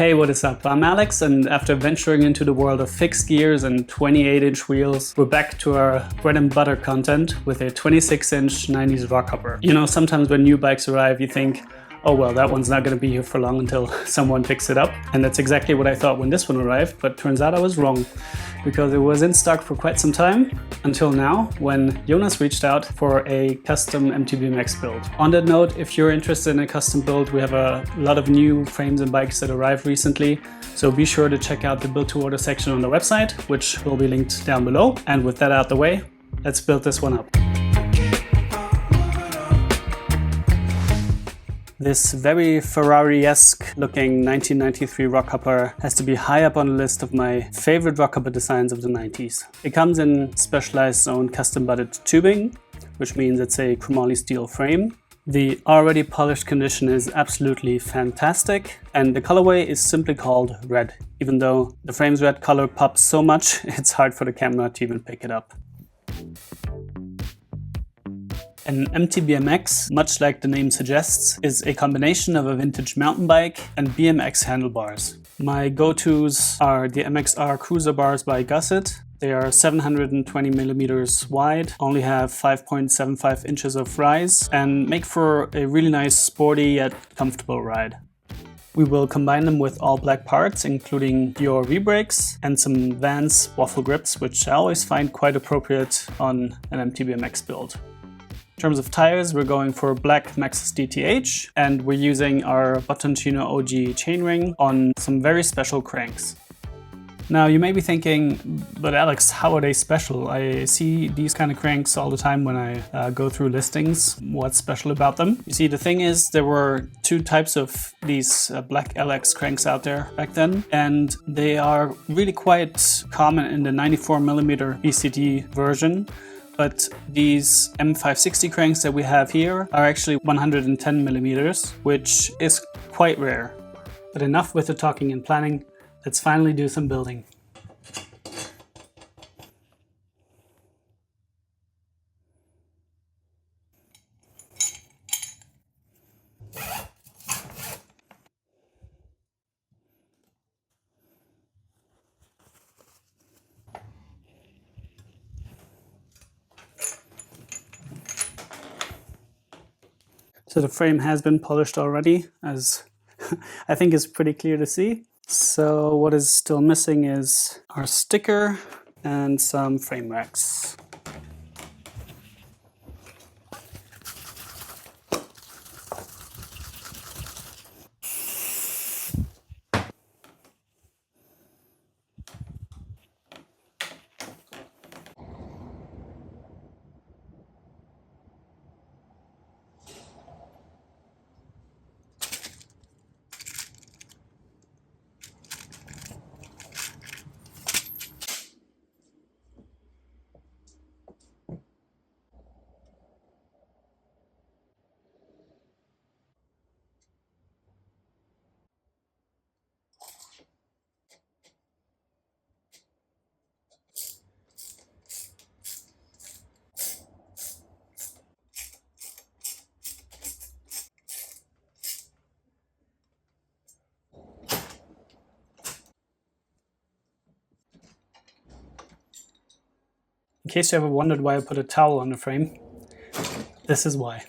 Hey, what is up? I'm Alex, and after venturing into the world of fixed gears and 28-inch wheels, we're back to our bread and butter content with a 26-inch 90s Rockhopper. You know, sometimes when new bikes arrive, you think, oh well, that one's not going to be here for long until someone picks it up. And that's exactly what I thought when this one arrived, but turns out I was wrong, because it was in stock for quite some time, until now, when Jonas reached out for a custom MTBMX build. On that note, if you're interested in a custom build, we have a lot of new frames and bikes that arrived recently, so be sure to check out the build to order section on the website, which will be linked down below. And with that out the way, let's build this one up. This very Ferrari-esque looking 1993 Rockhopper has to be high up on the list of my favorite Rockhopper designs of the 90s. It comes in Specialized's own custom butted tubing, which means it's a chromoly steel frame. The already polished condition is absolutely fantastic, and the colorway is simply called red, even though the frame's red color pops so much it's hard for the camera to even pick it up. An MTBMX, much like the name suggests, is a combination of a vintage mountain bike and BMX handlebars. My go-tos are the MXR cruiser bars by Gusset. They are 720 millimeters wide, only have 5.75 inches of rise, and make for a really nice sporty yet comfortable ride. We will combine them with all black parts, including your V-brakes and some Vans waffle grips, which I always find quite appropriate on an MTBMX build. In terms of tires, we're going for black Maxxis DTH, and we're using our Bottoncino OG chainring on some very special cranks. Now you may be thinking, but Alex, how are they special? I see these kind of cranks all the time when I go through listings. What's special about them? You see, the thing is, there were two types of these black LX cranks out there back then, and they are really quite common in the 94mm BCD version. But these M560 cranks that we have here are actually 110 millimeters, which is quite rare. But enough with the talking and planning, let's finally do some building. So the frame has been polished already, as I think is pretty clear to see. So what is still missing is our sticker and some frame racks. In case you ever wondered why I put a towel on the frame, this is why.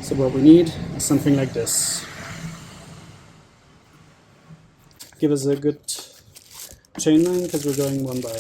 So what we need is something like this. Give us a good chain line because we're going one by.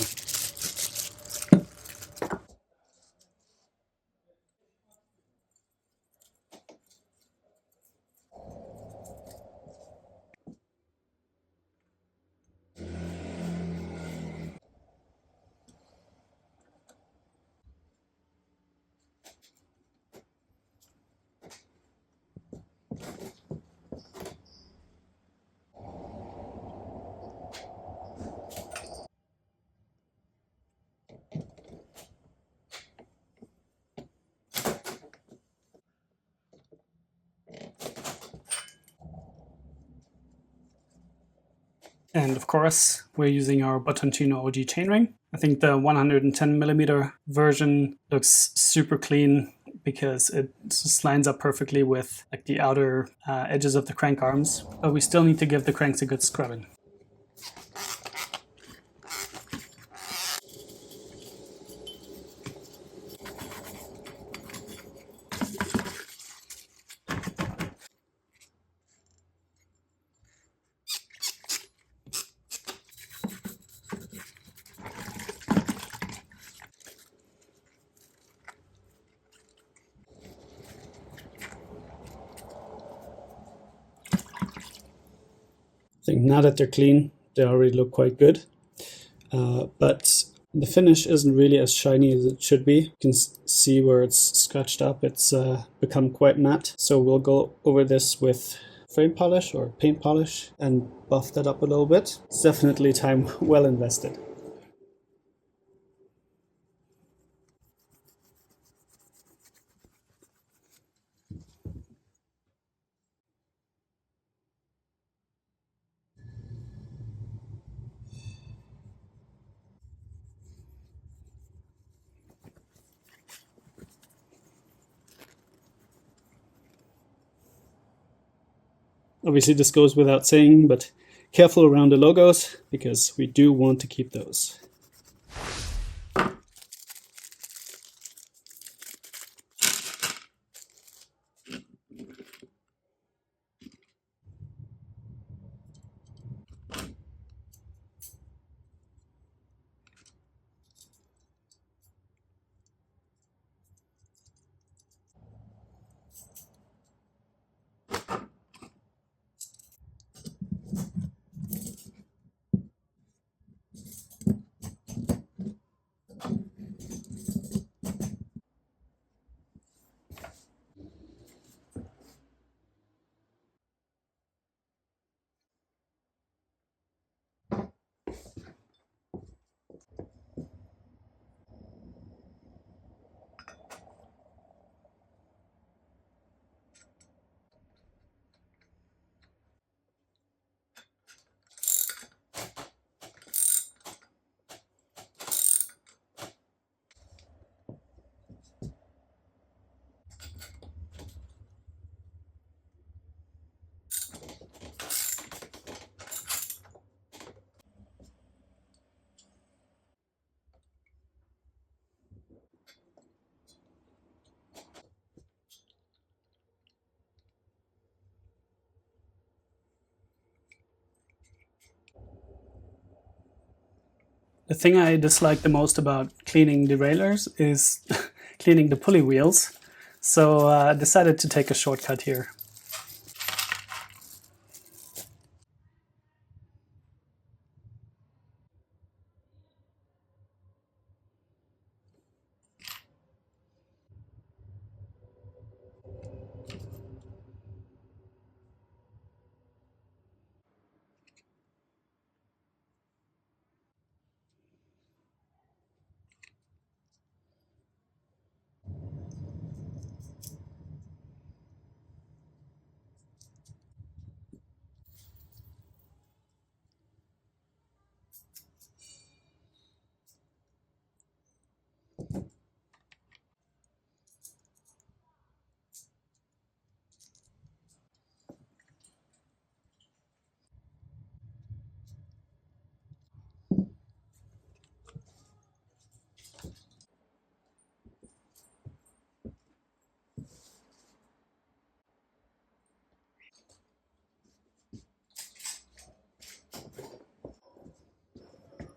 And of course, we're using our Bottoncino OG chainring. I think the 110mm version looks super clean because it just lines up perfectly with like the outer edges of the crank arms. But we still need to give the cranks a good scrubbing. I think now that they're clean, they already look quite good. But the finish isn't really as shiny as it should be. You can see where it's scratched up. It's become quite matte. So we'll go over this with frame polish or paint polish and buff that up a little bit. It's definitely time well invested. Obviously this goes without saying, but careful around the logos because we do want to keep those. The thing I dislike the most about cleaning derailleurs is cleaning the pulley wheels. So I decided to take a shortcut here.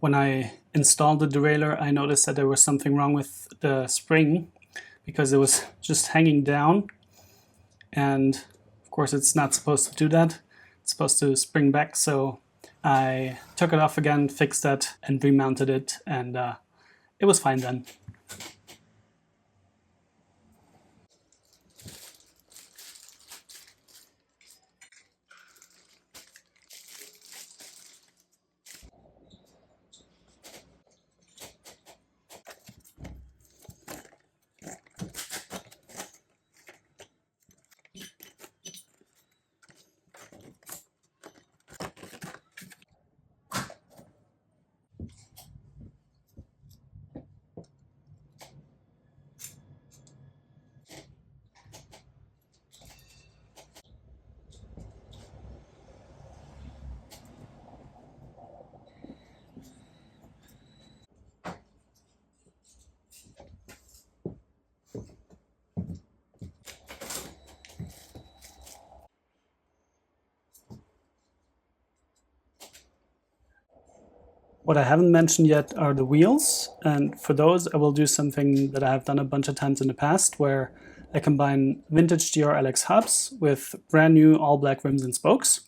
When I installed the derailleur, I noticed that there was something wrong with the spring because it was just hanging down. And of course, it's not supposed to do that. It's supposed to spring back. So I took it off again, fixed that, and remounted it. And it was fine then. What I haven't mentioned yet are the wheels, and for those I will do something that I have done a bunch of times in the past, where I combine vintage GR-LX hubs with brand new all-black rims and spokes.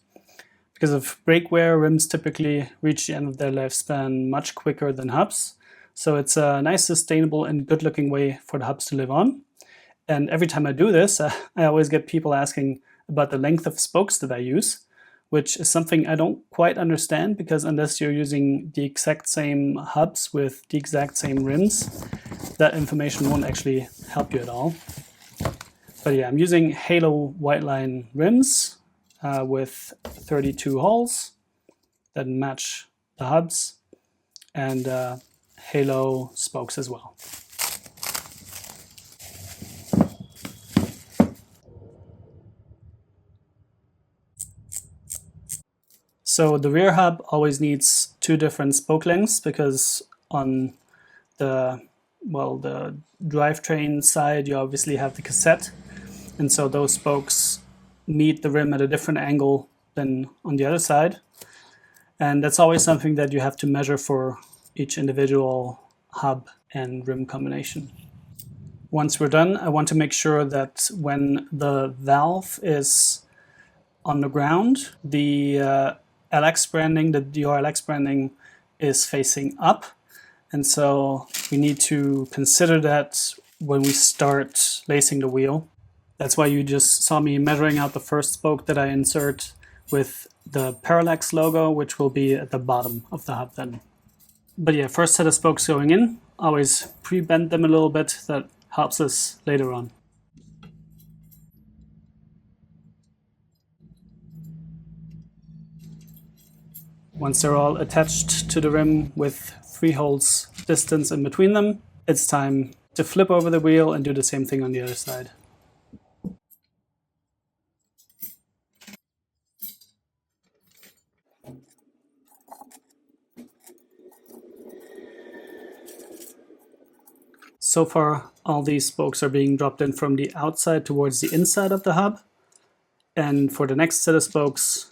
Because of brake wear, rims typically reach the end of their lifespan much quicker than hubs, so it's a nice, sustainable, and good-looking way for the hubs to live on. And every time I do this, I always get people asking about the length of spokes that I use, which is something I don't quite understand, because unless you're using the exact same hubs with the exact same rims, that information won't actually help you at all. But yeah, I'm using Halo white line rims with 32 holes that match the hubs, and Halo spokes as well. So the rear hub always needs two different spoke lengths, because on the drivetrain side you obviously have the cassette, and so those spokes meet the rim at a different angle than on the other side. And that's always something that you have to measure for each individual hub and rim combination. Once we're done, I want to make sure that when the valve is on the ground, the LX branding, the DR-LX branding, is facing up. And so we need to consider that when we start lacing the wheel. That's why you just saw me measuring out the first spoke that I insert with the Parallax logo, which will be at the bottom of the hub then. But yeah, first set of spokes going in, always pre-bend them a little bit. That helps us later on. Once they're all attached to the rim with 3 holes distance in between them, it's time to flip over the wheel and do the same thing on the other side. So far, all these spokes are being dropped in from the outside towards the inside of the hub. And for the next set of spokes,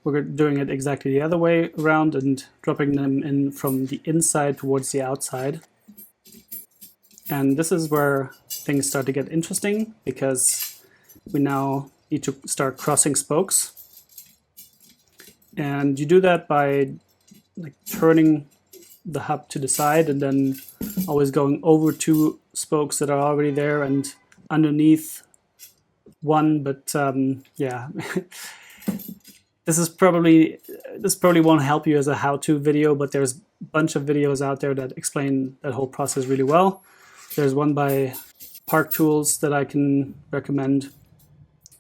we're doing it exactly the other way around and dropping them in from the inside towards the outside. And this is where things start to get interesting, because we now need to start crossing spokes. And you do that by turning the hub to the side and then always going over 2 spokes that are already there and underneath one. But yeah, this probably won't help you as a how-to video, but there's a bunch of videos out there that explain that whole process really well. There's one by Park Tools that I can recommend.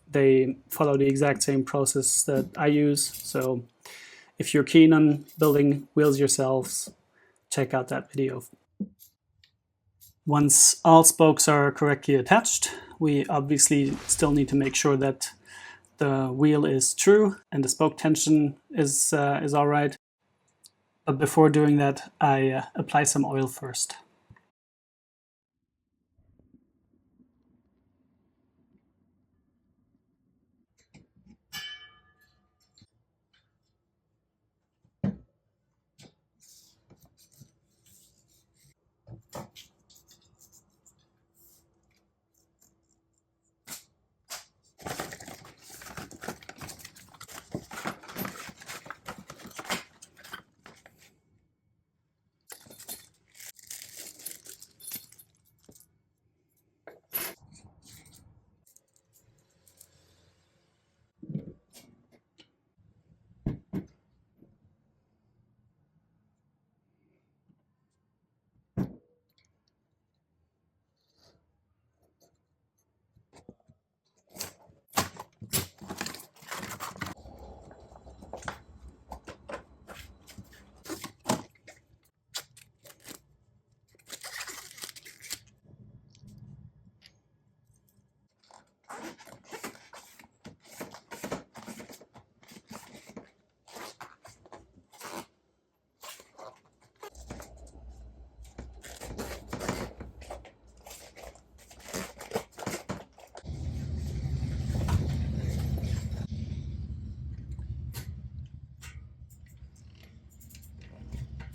They follow the exact same process that I use. So if you're keen on building wheels yourselves, check out that video. Once all spokes are correctly attached, we obviously still need to make sure that the wheel is true and the spoke tension is all right. But before doing that, I apply some oil first.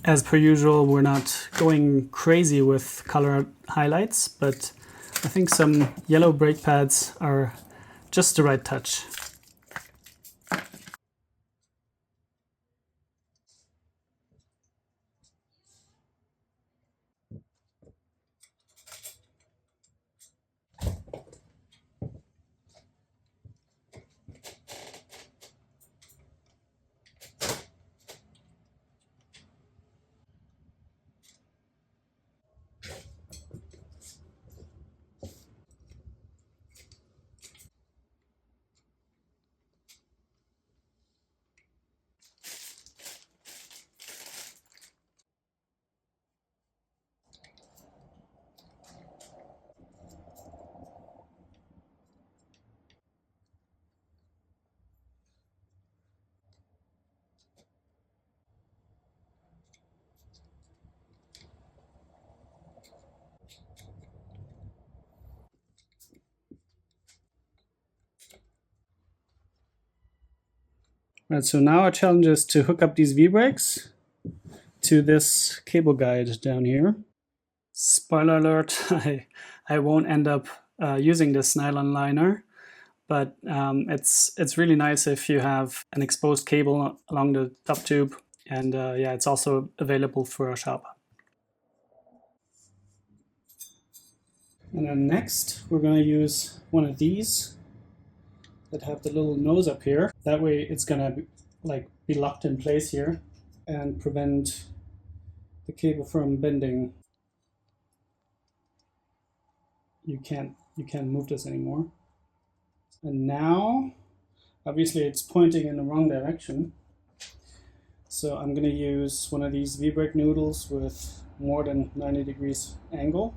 As per usual, we're not going crazy with color highlights, but I think some yellow brake pads are just the right touch. Right, so now our challenge is to hook up these V-brakes to this cable guide down here. Spoiler alert, I won't end up using this nylon liner, but it's really nice if you have an exposed cable along the top tube, and yeah, it's also available for our shop. And then next, we're going to use one of these that have the little nose up here. That way it's gonna be locked in place here and prevent the cable from bending. You can't move this anymore. And now, obviously it's pointing in the wrong direction. So I'm gonna use one of these V-brake noodles with more than 90 degrees angle.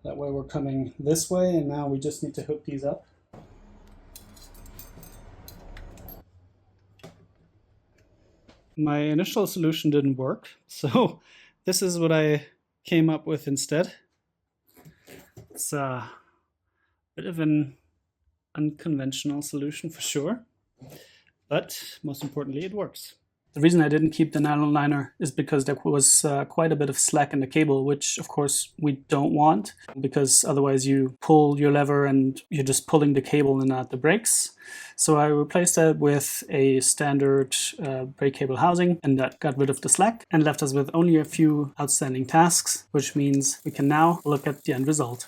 That way we're coming this way, and now we just need to hook these up. My initial solution didn't work, so this is what I came up with instead. It's a bit of an unconventional solution for sure, but most importantly, it works. The reason I didn't keep the nylon liner is because there was quite a bit of slack in the cable, which of course we don't want, because otherwise you pull your lever and you're just pulling the cable and not the brakes. So I replaced that with a standard brake cable housing, and that got rid of the slack and left us with only a few outstanding tasks, which means we can now look at the end result.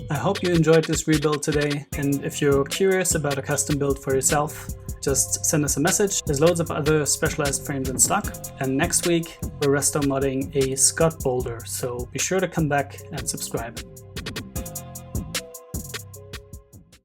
I hope you enjoyed this rebuild today, and if you're curious about a custom build for yourself, just send us a message. There's loads of other Specialized frames in stock, and next week we're resto modding a Scott boulder, so be sure to come back and subscribe.